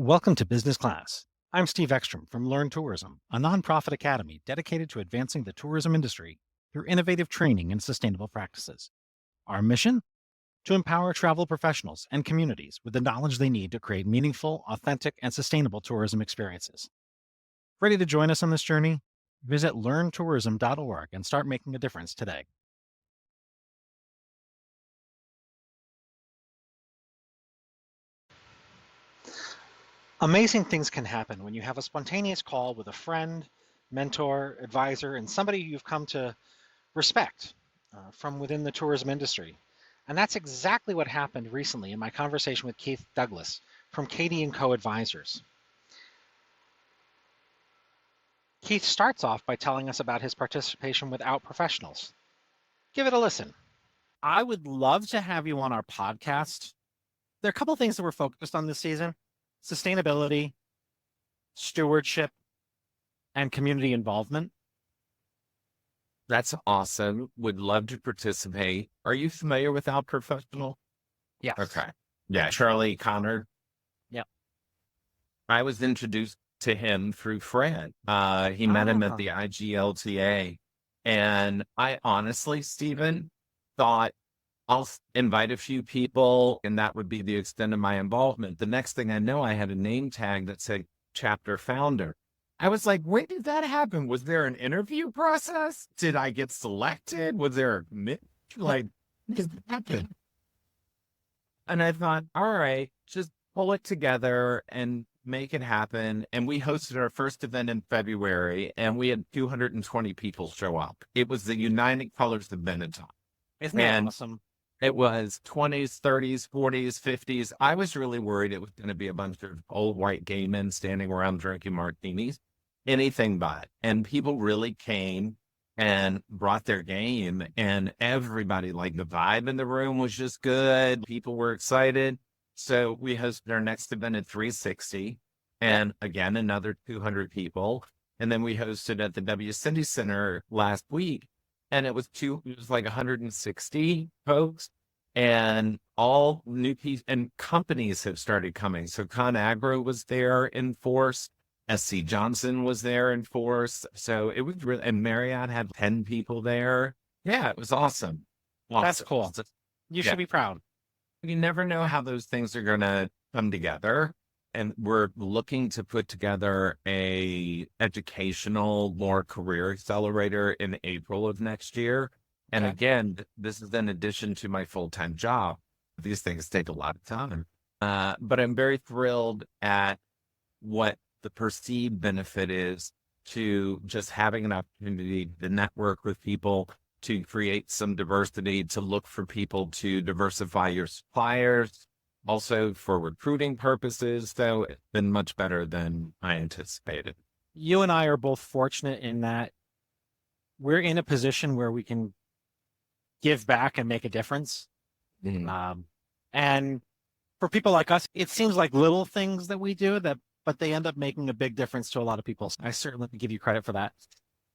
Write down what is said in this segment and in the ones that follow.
Welcome to Business Class. I'm Steve Ekstrom from Learn Tourism, a nonprofit academy dedicated to advancing the tourism industry through innovative training and sustainable practices. Our mission? To empower travel professionals and communities with the knowledge they need to create meaningful, authentic, and sustainable tourism experiences. Ready to join us on this journey? Visit learntourism.org and start making a difference today. Amazing things can happen when you have a spontaneous call with a friend, mentor, advisor, and somebody you've come to respect from within the tourism industry. And that's exactly what happened recently in my conversation with Keith Douglas from Katie & Co. Advisors. Keith starts off by telling us about his participation with Outprofessionals. Give it a listen. I would love to have you on our podcast. There are a couple of things that we're focused on this season: sustainability, stewardship, and community involvement. That's awesome. Would love to participate. Are you familiar with Outprofessional? Yes. Okay. Yeah, Charlie Connor. Yep. I was introduced to him through Fred. He met him at the IGLTA. And I honestly, Stephen, thought I'll invite a few people and that would be the extent of my involvement. The next thing I know, I had a name tag that said chapter founder. I was like, when did that happen? Was there an interview process? Did I get selected? Was there like, what happened? And I thought, all right, just pull it together and make it happen. And we hosted our first event in February and we had 220 people show up. It was the United Colors of Benetton. Isn't that awesome? It was 20s, 30s, 40s, 50s. I was really worried it was going to be a bunch of old white gay men standing around drinking martinis. Anything but. And people really came and brought their game, and everybody, like, the vibe in the room was just good. People were excited. So we hosted our next event at 360, and again, another 200 people. And then we hosted at the W City Center last week, and it was like 160 folks, and all new pieces and companies have started coming. So ConAgro was there in force. SC Johnson was there in force. So it was really, and Marriott had 10 people there. Yeah, it was awesome. That's cool. You should be proud. You never know how those things are going to come together. And we're looking to put together a educational, more career accelerator in April of next year. And again, this is in addition to my full-time job. These things take a lot of time. But I'm very thrilled at what the perceived benefit is to just having an opportunity to network with people, to create some diversity, to look for people to diversify your suppliers, also for recruiting purposes. So it's been much better than I anticipated. You and I are both fortunate in that we're in a position where we can give back and make a difference. And for people like us, it seems like little things that we do but they end up making a big difference to a lot of people. I certainly give you credit for that.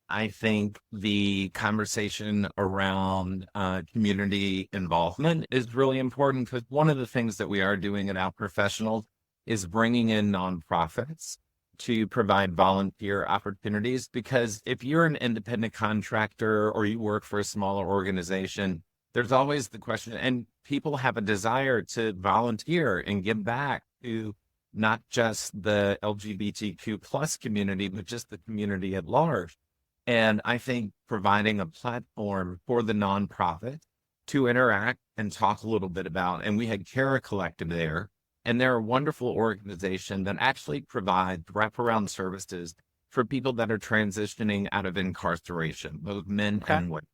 I think the conversation around community involvement is really important, because one of the things that we are doing at Outprofessionals is bringing in nonprofits to provide volunteer opportunities. Because if you're an independent contractor or you work for a smaller organization, there's always the question, and people have a desire to volunteer and give back to not just the LGBTQ plus community, but just the community at large. And I think providing a platform for the nonprofit to interact and talk a little bit about, and we had Cara Collective there, and they're a wonderful organization that actually provides wraparound services for people that are transitioning out of incarceration, both men and women.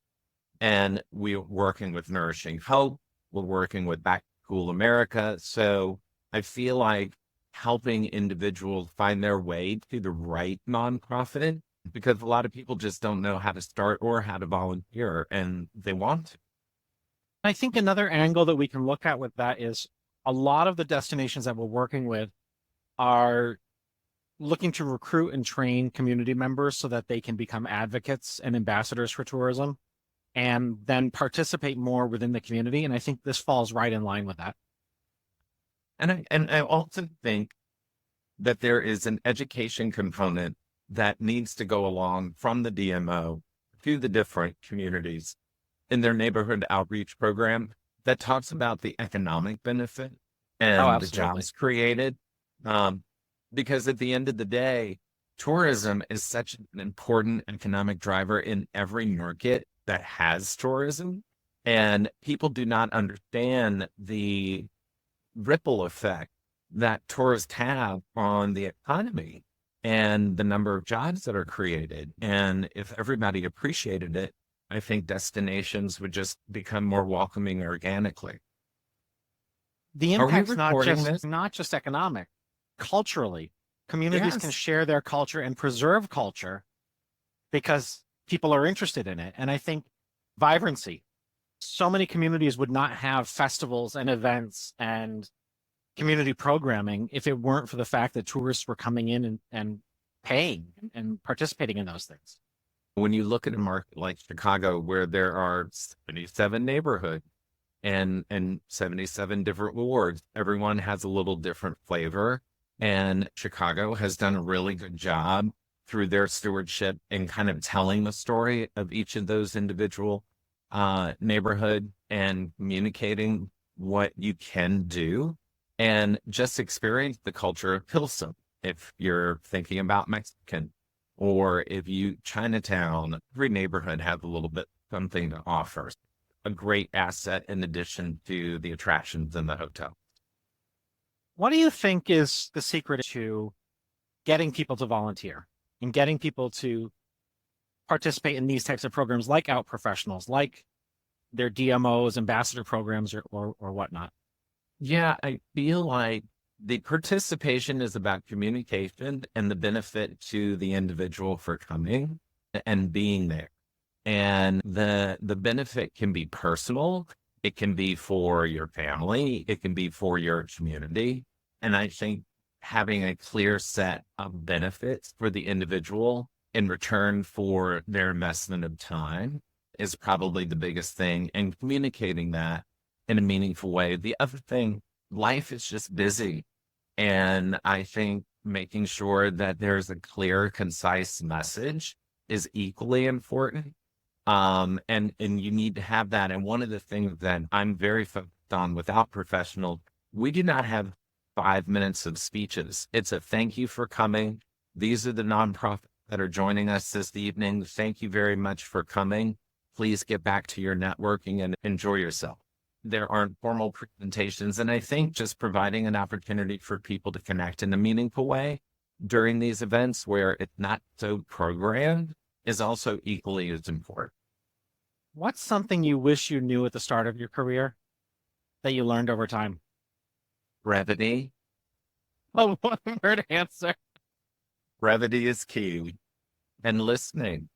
And we're working with Nourishing Hope. We're working with Back to School America. So I feel like helping individuals find their way to the right nonprofit, because a lot of people just don't know how to start or how to volunteer, and they want to. I think another angle that we can look at with that is a lot of the destinations that we're working with are looking to recruit and train community members so that they can become advocates and ambassadors for tourism and then participate more within the community. And I think this falls right in line with that. And I also think that there is an education component that needs to go along from the DMO to the different communities in their neighborhood outreach program that talks about the economic benefit Oh, and the absolutely. jobs created. Um, because at the end of the day, tourism is such an important economic driver in every market that has tourism. And people do not understand the ripple effect that tourists have on the economy and the number of jobs that are created. And if everybody appreciated it, I think destinations would just become more welcoming organically. The Are we impact's not recording just this? not just economic, culturally. Communities can Yes. share their culture and preserve culture because people are interested in it. And I think vibrancy. So many communities would not have festivals and events and community programming if it weren't for the fact that tourists were coming in and paying and participating in those things. When you look at a market like Chicago, where there are 77 neighborhoods and 77 different wards, everyone has a little different flavor. And Chicago has done a really good job through their stewardship in kind of telling the story of each of those individual neighborhood and communicating what you can do and just experience the culture of Pilsen. If you're thinking about Mexican, or if you Chinatown, every neighborhood has a little bit something to offer. A great asset in addition to the attractions in the hotel. What do you think is the secret to getting people to volunteer and getting people to participate in these types of programs like Out Professionals, like their DMOs, ambassador programs, or whatnot? Yeah, I feel like the participation is about communication and the benefit to the individual for coming and being there. And the benefit can be personal, it can be for your family, it can be for your community. And I think having a clear set of benefits for the individual in return for their investment of time is probably the biggest thing, and communicating that in a meaningful way. The other thing, life is just busy. And I think making sure that there's a clear, concise message is equally important. And you need to have that. And one of the things that I'm very focused on without professionals, we do not have 5 minutes of speeches. It's a thank you for coming. These are the nonprofits that are joining us this evening. Thank you very much for coming. Please get back to your networking and enjoy yourself. There aren't formal presentations. And I think just providing an opportunity for people to connect in a meaningful way during these events where it's not so programmed is also equally as important. What's something you wish you knew at the start of your career that you learned over time? Brevity. Oh, one word answer. Brevity is key. And listening.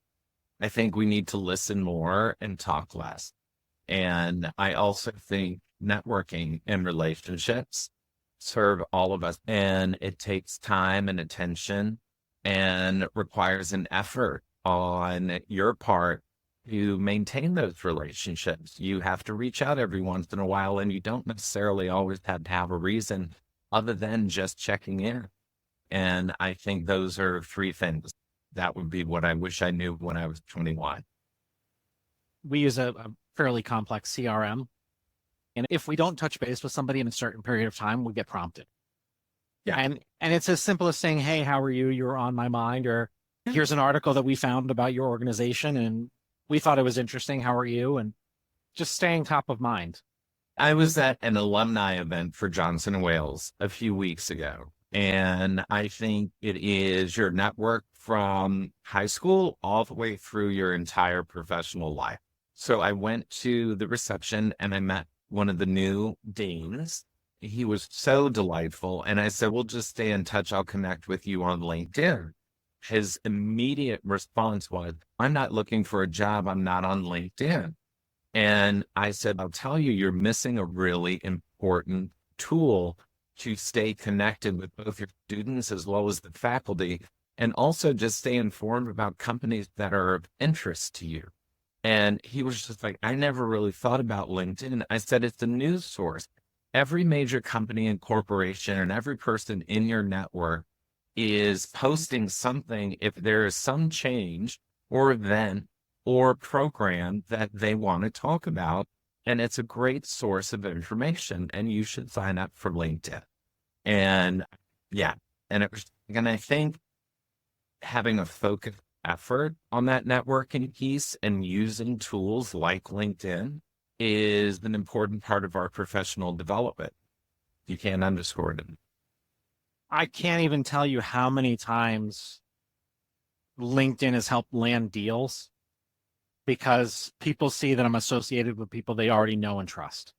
I think we need to listen more and talk less. And I also think networking and relationships serve all of us. And it takes time and attention and requires an effort on your part to maintain those relationships. You have to reach out every once in a while, and you don't necessarily always have to have a reason other than just checking in. And I think those are three things. That would be what I wish I knew when I was 21. We use a fairly complex CRM. And if we don't touch base with somebody in a certain period of time, we get prompted. Yeah. And it's as simple as saying, hey, how are you? You're on my mind. Or here's an article that we found about your organization and we thought it was interesting. How are you? And just staying top of mind. I was at an alumni event for Johnson & Wales a few weeks ago. And I think it is your network from high school all the way through your entire professional life. So I went to the reception and I met one of the new deans. He was so delightful. And I said, we'll just stay in touch. I'll connect with you on LinkedIn. His immediate response was, I'm not looking for a job. I'm not on LinkedIn. And I said, I'll tell you, you're missing a really important tool to stay connected with both your students as well as the faculty, and also just stay informed about companies that are of interest to you. And he was just like, I never really thought about LinkedIn. I said, it's a news source. Every major company and corporation and every person in your network is posting something if there is some change or event or program that they want to talk about. And it's a great source of information, and you should sign up for LinkedIn. And yeah, and I think having a focused effort on that networking piece and using tools like LinkedIn is an important part of our professional development. You can't underscore it. I can't even tell you how many times LinkedIn has helped land deals because people see that I'm associated with people they already know and trust.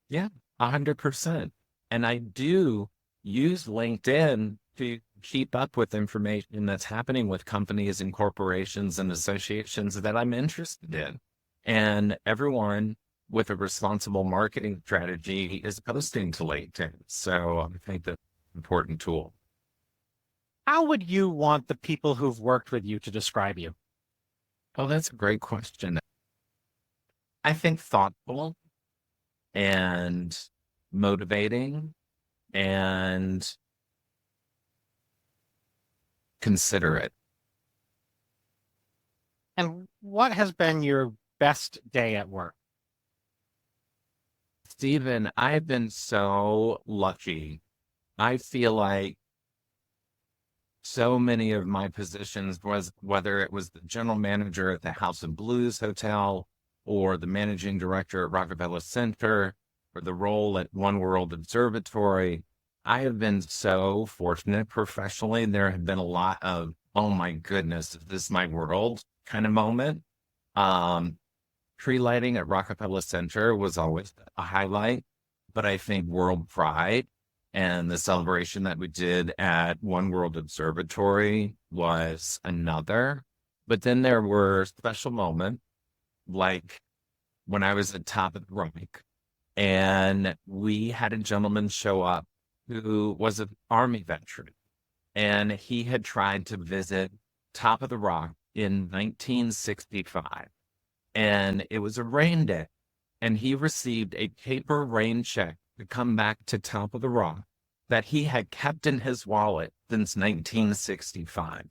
Yeah, 100%. And I do use LinkedIn to keep up with information that's happening with companies and corporations and associations that I'm interested in. And everyone with a responsible marketing strategy is posting to LinkedIn. So I think that's an important tool. How would you want the people who've worked with you to describe you? Oh, that's a great question. I think thoughtful and motivating and considerate. And what has been your best day at work? Stephen, I've been so lucky. I feel like so many of my positions was whether it was the general manager at the House of Blues Hotel or the managing director at Rockefeller Center or the role at One World Observatory. I have been so fortunate professionally. There have been a lot of, oh my goodness, is this my world kind of moment. Um, Tree lighting at Rockefeller Center was always a highlight, but I think World Pride and the celebration that we did at One World Observatory was another. But then there were special moments like when I was at Top of the Rank and we had a gentleman show up who was an Army veteran and he had tried to visit Top of the Rock in 1965 and it was a rain day and he received a paper rain check to come back to Top of the Rock that he had kept in his wallet since 1965.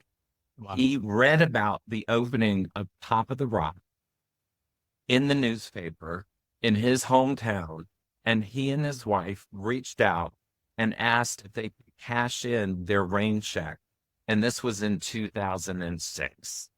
Wow. He read about the opening of Top of the Rock in the newspaper in his hometown, and he and his wife reached out and asked if they could cash in their rain check. And this was in 2006.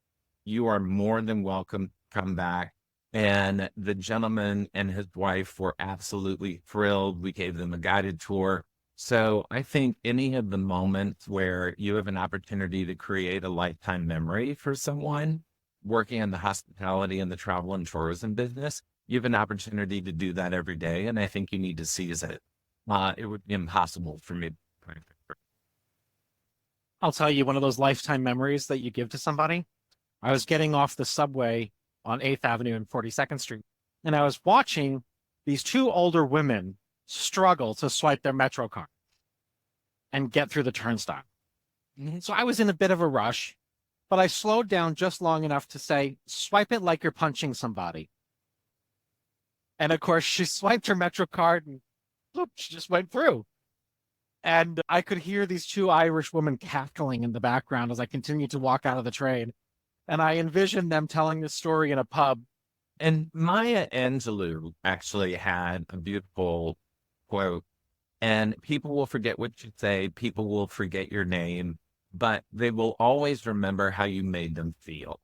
You are more than welcome to come back. And the gentleman and his wife were absolutely thrilled. We gave them a guided tour. So I think any of the moments where you have an opportunity to create a lifetime memory for someone working in the hospitality and the travel and tourism business, you have an opportunity to do that every day. And I think you need to seize it. It would be impossible for me. I'll tell you one of those lifetime memories that you give to somebody. I was getting off the subway on 8th Avenue and 42nd Street, and I was watching these two older women struggle to swipe their Metro card and get through the turnstile. So I was in a bit of a rush, but I slowed down just long enough to say, swipe it like you're punching somebody. And of course, she swiped her Metro card and whoop, she just went through. And I could hear these two Irish women cackling in the background as I continued to walk out of the train. And I envisioned them telling this story in a pub. And Maya Angelou actually had a beautiful quote, and people will forget what you say, people will forget your name, but they will always remember how you made them feel.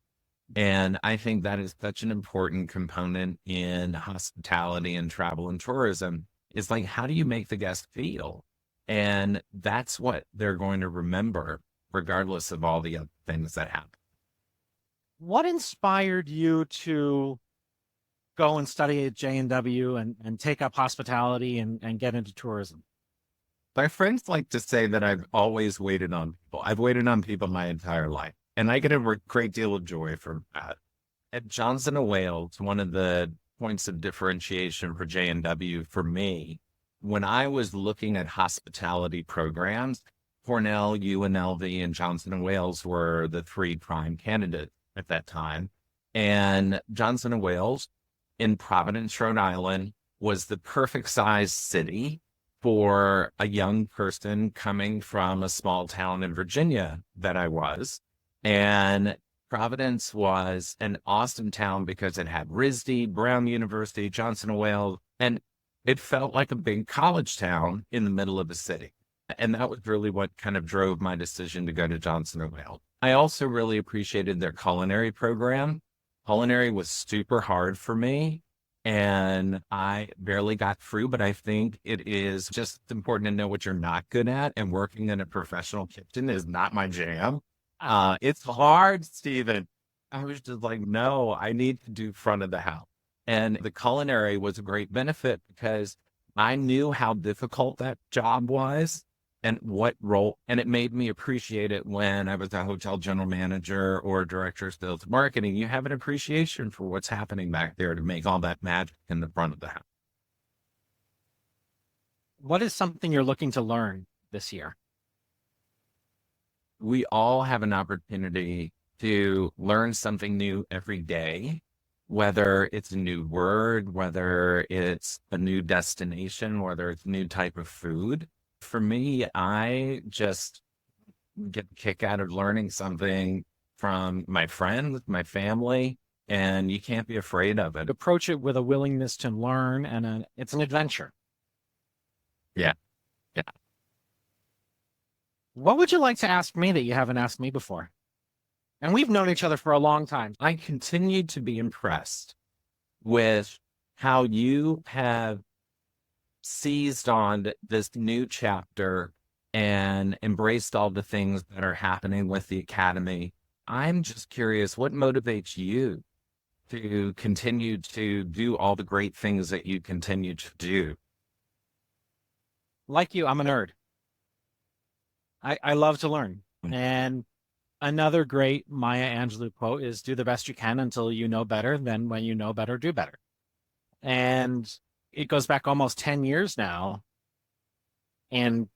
And I think that is such an important component in hospitality and travel and tourism is like, how do you make the guest feel? And that's what they're going to remember, regardless of all the other things that happen. What inspired you to go and study at J&W and take up hospitality and get into tourism? My friends like to say that I've always waited on people. I've waited on people my entire life, and I get a great deal of joy from that. At Johnson & Wales, one of the points of differentiation for J&W for me, when I was looking at hospitality programs, Cornell, UNLV, and Johnson & Wales were the three prime candidates at that time. And Johnson & Wales in Providence, Rhode Island, was the perfect size city for a young person coming from a small town in Virginia that I was. And Providence was an awesome town because it had RISD, Brown University, Johnson & Wales, and it felt like a big college town in the middle of the city. And that was really what kind of drove my decision to go to Johnson & Wales. I also really appreciated their culinary program. Culinary was super hard for me and I barely got through, but I think it is just important to know what you're not good at. And working in a professional kitchen is not my jam. It's hard, Stephen. I was just like, no, I need to do front of the house. And the culinary was a great benefit because I knew how difficult that job was and what role, and it made me appreciate it when I was a hotel general manager or director of sales and marketing. You have an appreciation for what's happening back there to make all that magic in the front of the house. What is something you're looking to learn this year? We all have an opportunity to learn something new every day, whether it's a new word, whether it's a new destination, whether it's a new type of food. For me, I just get a kick out of learning something from my friends, my family, and you can't be afraid of it. Approach it with a willingness to learn, and it's an adventure. Yeah. Yeah. What would you like to ask me that you haven't asked me before? And we've known each other for a long time. I continue to be impressed with how you have seized on this new chapter and embraced all the things that are happening with the Academy. I'm just curious, what motivates you to continue to do all the great things that you continue to do? Like you, I'm a nerd. I love to learn. And another great Maya Angelou quote is do the best you can until you know better. Then when you know better, do better. And it goes back almost 10 years now. And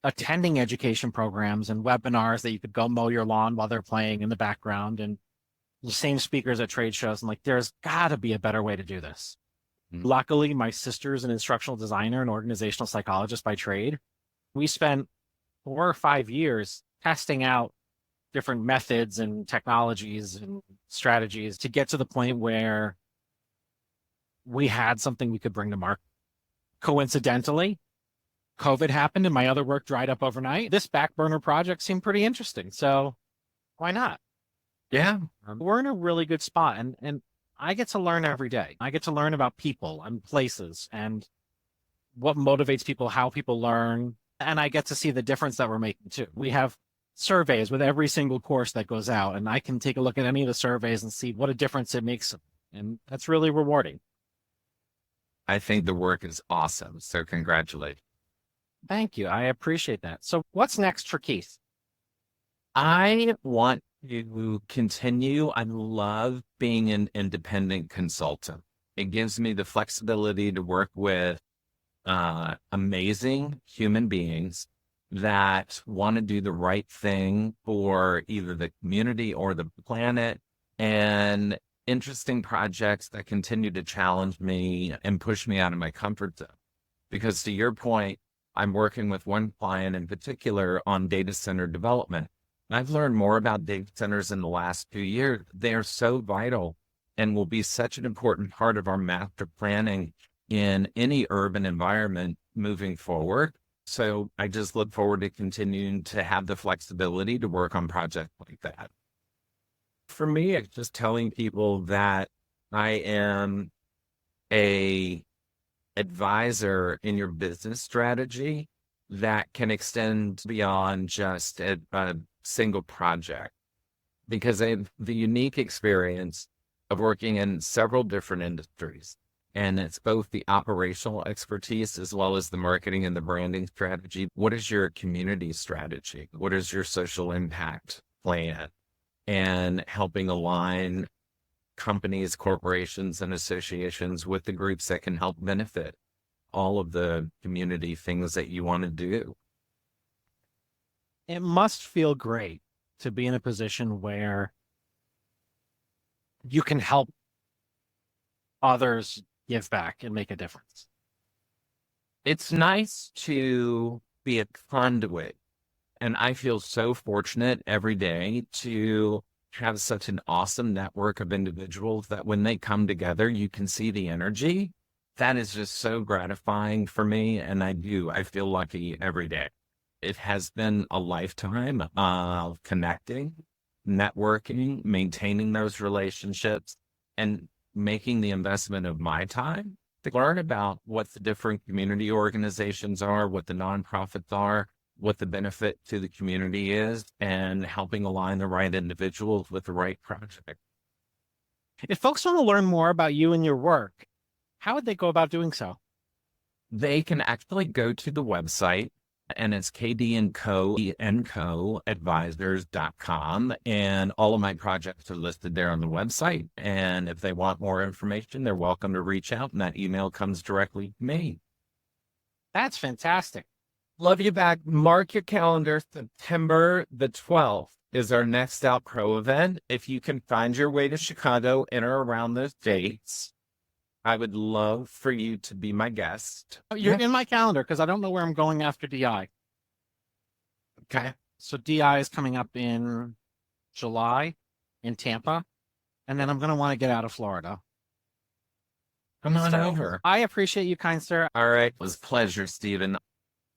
attending education programs and webinars that you could go mow your lawn while they're playing in the background and the same speakers at trade shows. And like, there's got to be a better way to do this. Luckily, my sister's an instructional designer and organizational psychologist by trade. We spent 4 or 5 years testing out different methods and technologies and strategies to get to the point where we had something we could bring to market. Coincidentally, COVID happened and my other work dried up overnight. This back burner project seemed pretty interesting. So why not? Yeah. We're in a really good spot and I get to learn every day. I get to learn about people and places and what motivates people, how people learn. And I get to see the difference that we're making too. We have surveys with every single course that goes out, and I can take a look at any of the surveys and see what a difference it makes. And that's really rewarding. I think the work is awesome. So congratulations. Thank you. I appreciate that. So what's next for Keith? I want to continue. I love being an independent consultant. It gives me the flexibility to work with amazing human beings that want to do the right thing for either the community or the planet, and interesting projects that continue to challenge me and push me out of my comfort zone. Because to your point, I'm working with one client in particular on data center development. I've learned more about data centers in the last 2 years. They are so vital and will be such an important part of our master planning in any urban environment moving forward. So I just look forward to continuing to have the flexibility to work on projects like that. For me, it's just telling people that I am a advisor in your business strategy that can extend beyond just a single project, because I have the unique experience of working in several different industries. And it's both the operational expertise as well as the marketing and the branding strategy. What is your community strategy? What is your social impact plan? And helping align companies, corporations, and associations with the groups that can help benefit all of the community things that you want to do. It must feel great to be in a position where you can help others give back and make a difference. It's nice to be a conduit. And I feel so fortunate every day to have such an awesome network of individuals that when they come together, you can see the energy. That is just so gratifying for me. And I feel lucky every day. It has been a lifetime of connecting, networking, maintaining those relationships, and making the investment of my time to learn about what the different community organizations are, what the nonprofits are, what the benefit to the community is, and helping align the right individuals with the right project. If folks want to learn more about you and your work, how would they go about doing so? They can actually go to the website, and it's kdnco advisors.com. And all of my projects are listed there on the website. And if they want more information, they're welcome to reach out, and that email comes directly to me. That's fantastic. Love you back. Mark your calendar. September the 12th is our Next Out Pro event. If you can find your way to Chicago in or around those dates, I would love for you to be my guest. You're in my calendar because I don't know where I'm going after DI. Okay. So DI is coming up in July in Tampa, and then I'm going to want to get out of Florida. Come on over. I appreciate you, kind sir. All right. It was a pleasure, Stephen.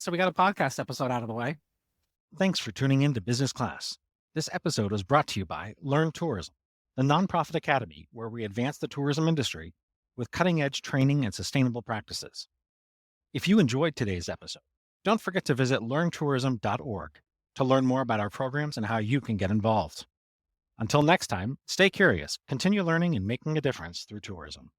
So we got a podcast episode out of the way. Thanks for tuning in to Business Class. This episode was brought to you by Learn Tourism, the nonprofit academy where we advance the tourism industry with cutting-edge training and sustainable practices. If you enjoyed today's episode, don't forget to visit learntourism.org to learn more about our programs and how you can get involved. Until next time, stay curious, continue learning and making a difference through tourism.